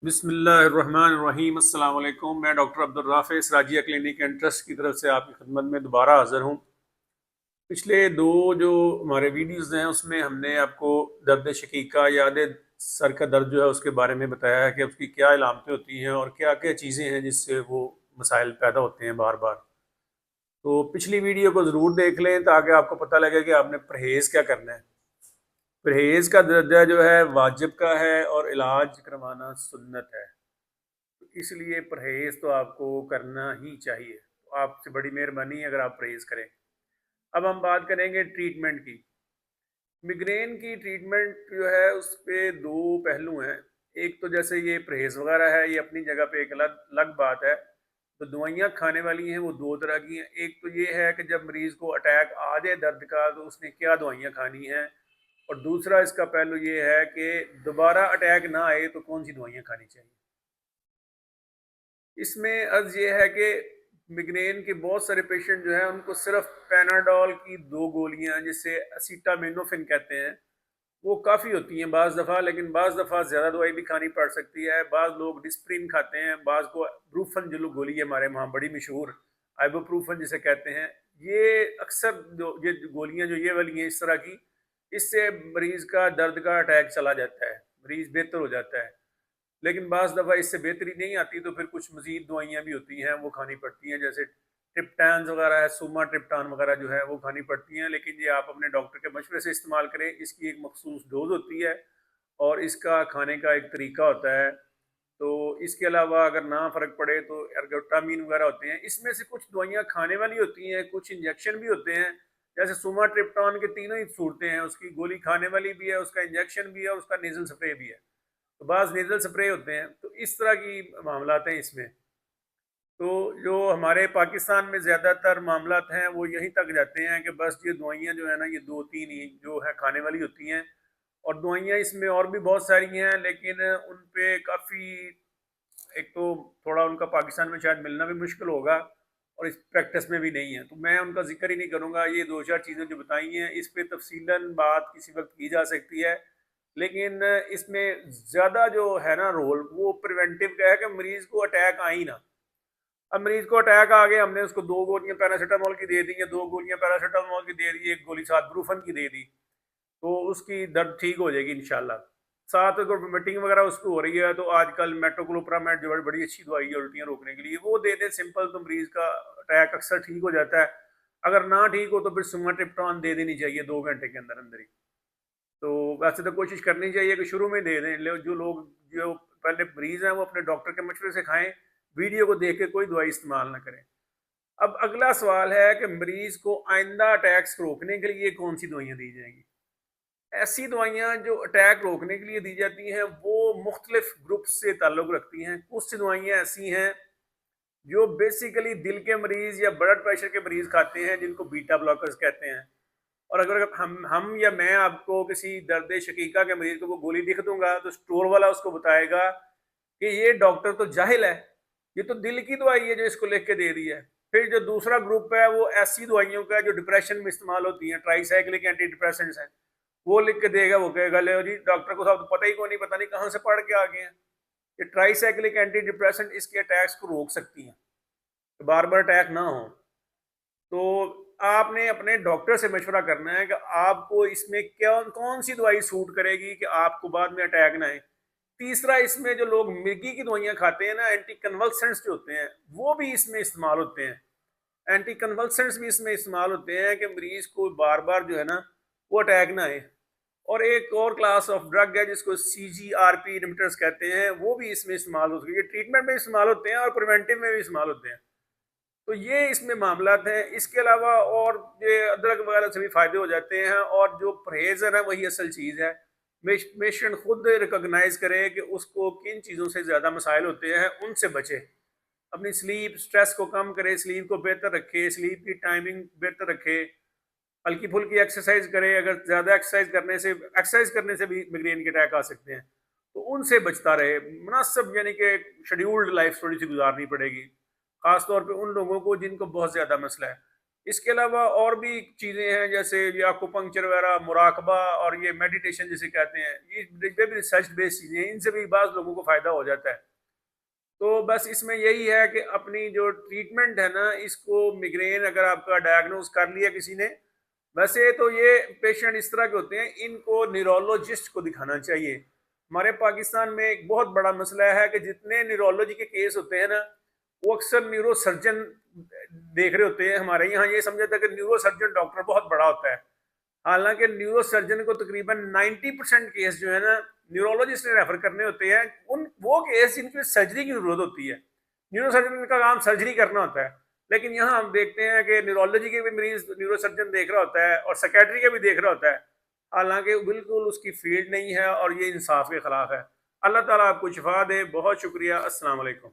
بسم اللہ الرحمن الرحیم۔ السلام علیکم، میں doctor Abdul Rafay Sirajia clinic and trust کی طرف سے آپ کی خدمت میں دوبارہ حاضر ہوں۔ پچھلے دو جو ہمارے ویڈیوز ہیں اس میں ہم نے آپ کو درد شقیقہ یا سر کا درد جو ہے اس کے بارے میں بتایا ہے کہ اس کی کیا علامتیں ہوتی ہیں اور کیا کیا چیزیں ہیں جس سے وہ مسائل پیدا ہوتے ہیں بار بار۔ تو پچھلی ویڈیو کو ضرور دیکھ لیں تاکہ آپ کو پتہ لگے کہ آپ نے پرہیز کیا کرنا ہے۔ پرہیز کا درجہ جو ہے واجب کا ہے اور علاج کروانا سنت ہے، اس لیے پرہیز تو آپ کو کرنا ہی چاہیے۔ تو آپ سے بڑی مہربانی ہے اگر آپ پرہیز کریں۔ اب ہم بات کریں گے ٹریٹمنٹ کی۔ میگرین کی ٹریٹمنٹ جو ہے اس پہ دو پہلو ہیں۔ ایک تو جیسے یہ پرہیز وغیرہ ہے، یہ اپنی جگہ پہ ایک الگ بات ہے۔ تو دوائیاں کھانے والی ہیں وہ دو طرح کی ہیں۔ ایک تو یہ ہے کہ جب مریض کو اٹیک آ جائے درد کا تو اس نے کیا دوائیاں کھانی ہیں، اور دوسرا اس کا پہلو یہ ہے کہ دوبارہ اٹیک نہ آئے تو کون سی دوائیاں کھانی چاہیے۔ اس میں عرض یہ ہے کہ میگرین کے بہت سارے پیشنٹ جو ہیں ان کو صرف پیناڈول کی دو گولیاں جسے اسیٹامینوفن کہتے ہیں وہ کافی ہوتی ہیں بعض دفعہ، لیکن بعض دفعہ زیادہ دوائی بھی کھانی پڑ سکتی ہے۔ بعض لوگ ڈسپرین کھاتے ہیں، بعض کو بروفن جو گولی ہے ہمارے وہاں بڑی مشہور آئبوپروفن جسے کہتے ہیں، یہ اکثر یہ گولیاں جو یہ والی ہیں اس طرح کی، اس سے مریض کا درد کا اٹیک چلا جاتا ہے، مریض بہتر ہو جاتا ہے۔ لیکن بعض دفعہ اس سے بہتری نہیں آتی تو پھر کچھ مزید دوائیاں بھی ہوتی ہیں وہ کھانی پڑتی ہیں، جیسے ٹرپٹانز وغیرہ ہے، سوما ٹرپٹان وغیرہ جو ہے وہ کھانی پڑتی ہیں، لیکن یہ آپ اپنے ڈاکٹر کے مشورے سے استعمال کریں۔ اس کی ایک مخصوص ڈوز ہوتی ہے اور اس کا کھانے کا ایک طریقہ ہوتا ہے۔ تو اس کے علاوہ اگر نہ فرق پڑے تو ارگوٹامین وغیرہ ہوتے ہیں۔ اس میں سے کچھ دوائیاں کھانے والی ہوتی ہیں، کچھ انجیکشن بھی ہوتے ہیں، جیسے سوما ٹرپٹان کے تینوں ہی صورتیں ہیں، اس کی گولی کھانے والی بھی ہے، اس کا انجیکشن بھی ہے اور اس کا نیزل سپرے بھی ہے۔ تو بعض نیزل سپرے ہوتے ہیں، تو اس طرح کی معاملات ہیں اس میں۔ تو جو ہمارے پاکستان میں زیادہ تر معاملات ہیں وہ یہیں تک جاتے ہیں کہ بس یہ دوائیاں جو ہے نا یہ دو تین ہی جو ہے کھانے والی ہوتی ہیں، اور دوائیاں اس میں اور بھی بہت ساری ہیں، لیکن ان پہ کافی ایک تو تھوڑا ان کا پاکستان میں شاید ملنا بھی مشکل ہوگا اور اس پریکٹس میں بھی نہیں ہے، تو میں ان کا ذکر ہی نہیں کروں گا۔ یہ دو چار چیزیں جو بتائی ہیں اس پہ تفصیلاً بات کسی وقت کی جا سکتی ہے، لیکن اس میں زیادہ جو ہے نا رول وہ پریونٹیو کا ہے کہ مریض کو اٹیک آئی نہ۔ اب مریض کو اٹیک آ گیا، ہم نے اس کو دو گولیاں پیراسیٹامول کی دے دی ہیں، دو گولیاں پیراسیٹامول کی دے دی، ایک گولی ساتھ بروفن کی دے دی، تو اس کی درد ٹھیک ہو جائے گی انشاءاللہ۔ ساتھ اگر میٹنگ وغیرہ اس کو ہو رہی ہے تو آج کل میٹوکلوپرامائڈ جو بڑی اچھی دوائی ہے الٹیاں روکنے کے لیے وہ دے دیں سمپل، تو مریض کا اٹیک اکثر ٹھیک ہو جاتا ہے۔ اگر نہ ٹھیک ہو تو پھر سوماٹرپٹان دے دینی چاہیے 2 گھنٹے کے اندر اندر ہی۔ تو ویسے تو کوشش کرنی چاہیے کہ شروع میں دے دیں، جو لوگ جو پہلے مریض ہیں وہ اپنے ڈاکٹر کے مشورے سے کھائیں، ویڈیو کو دیکھ کے کوئی دوائی استعمال نہ کریں۔ اب اگلا سوال ہے کہ مریض کو آئندہ اٹیکس روکنے کے لیے کون سی دوائیاں دی جائیں گی۔ ایسی دوائیاں جو اٹیک روکنے کے لیے دی جاتی ہیں وہ مختلف گروپ سے تعلق رکھتی ہیں۔ کچھ دوائیاں ایسی ہیں جو بیسیکلی دل کے مریض یا بلڈ پریشر کے مریض کھاتے ہیں، جن کو بیٹا بلاکرز کہتے ہیں۔ اور اگر ہم یا میں آپ کو کسی درد شقیقہ کے مریض کو وہ گولی لکھ دوں گا تو اسٹور والا اس کو بتائے گا کہ یہ ڈاکٹر تو جاہل ہے، یہ تو دل کی دوائی ہے جو اس کو لکھ کے دے دی ہے۔ پھر جو دوسرا گروپ ہے وہ ایسی دوائیوں کا جو ڈپریشن میں استعمال ہوتی ہیں، ٹرائی سائیکلک اینٹی ڈپریسنٹس ہیں، وہ لکھ کے دے گا، وہ کہے گا لے جی ڈاکٹر کو صاحب تو پتہ ہی کو نہیں، پتہ نہیں کہاں سے پڑھ کے آ گئے ہیں۔ یہ ٹرائی سائیکلک اینٹی ڈپریسنٹ اس کے اٹیکس کو روک سکتی ہیں کہ بار بار اٹیک نہ ہو۔ تو آپ نے اپنے ڈاکٹر سے مشورہ کرنا ہے کہ آپ کو اس میں کون سی دوائی سوٹ کرے گی کہ آپ کو بعد میں اٹیک نہ آئے۔ تیسرا، اس میں جو لوگ مرگی کی دوائیاں کھاتے ہیں نا، اینٹی کنولسنٹس جو ہوتے ہیں وہ بھی اس میں استعمال ہوتے ہیں۔ اینٹی کنولسنٹس بھی اس میں استعمال ہوتے ہیں کہ مریض کو بار بار جو ہے نا وہ اٹیک نہ آئے۔ اور ایک اور کلاس آف ڈرگ ہے جس کو CGRP انہبیٹرز کہتے ہیں، وہ بھی اس میں استعمال ہوتے ہیں۔ یہ ٹریٹمنٹ میں استعمال ہوتے ہیں اور پریونٹیو میں بھی استعمال ہوتے ہیں۔ تو یہ اس میں معاملات ہیں۔ اس کے علاوہ اور یہ ادرک وغیرہ سے بھی فائدے ہو جاتے ہیں، اور جو پرہیز ہے نا وہی اصل چیز ہے۔ پیشنٹ خود ریکگنائز کرے کہ اس کو کن چیزوں سے زیادہ مسائل ہوتے ہیں، ان سے بچے۔ اپنی سلیپ سٹریس کو کم کرے، سلیپ کو بہتر رکھے، سلیپ کی ٹائمنگ بہتر رکھے، ہلکی پھلکی ایکسرسائز کرے۔ اگر زیادہ ایکسرسائز کرنے سے بھی میگرین کے اٹیک آ سکتے ہیں تو ان سے بچتا رہے۔ مناسب یعنی کہ شیڈیولڈ لائف تھوڑی سی گزارنی پڑے گی، خاص طور پہ ان لوگوں کو جن کو بہت زیادہ مسئلہ ہے۔ اس کے علاوہ اور بھی چیزیں ہیں جیسے یہ آکوپنکچر وغیرہ، مراقبہ اور یہ میڈیٹیشن جسے کہتے ہیں، یہ بھی ریسرچ بیس چیزیں ہیں، ان سے بھی بعض لوگوں کو فائدہ ہو جاتا ہے۔ تو بس اس میں یہی ہے کہ اپنی جو ٹریٹمنٹ ہے نا، اس کو میگرین اگر آپ کا ڈائگنوز کر لیا کسی نے، ویسے تو یہ پیشنٹ اس طرح کے ہوتے ہیں، ان کو نیورولوجسٹ کو دکھانا چاہیے۔ ہمارے پاکستان میں ایک بہت بڑا مسئلہ ہے کہ جتنے نیورولوجی کے کیس ہوتے ہیں نا، وہ اکثر نیورو سرجن دیکھ رہے ہوتے ہیں۔ ہمارے یہاں یہ سمجھا تھا کہ نیورو سرجن ڈاکٹر بہت بڑا ہوتا ہے، حالانکہ نیورو سرجن کو تقریباً 90% کیس جو ہے نا نیورولوجسٹ نے ریفر کرنے ہوتے ہیں، وہ کیس جن کی سرجری کی ضرورت ہوتی ہے۔ نیورو سرجن کا کام سرجری کرنا ہوتا ہے، لیکن یہاں ہم دیکھتے ہیں کہ نیورولوجی کے بھی مریض نیورو سرجن دیکھ رہا ہوتا ہے اور سیکیٹری کا بھی دیکھ رہا ہوتا ہے، حالانکہ بالکل اس کی فیلڈ نہیں ہے اور یہ انصاف کے خلاف ہے۔ اللہ تعالیٰ آپ کو شفا دے۔ بہت شکریہ۔ السلام علیکم۔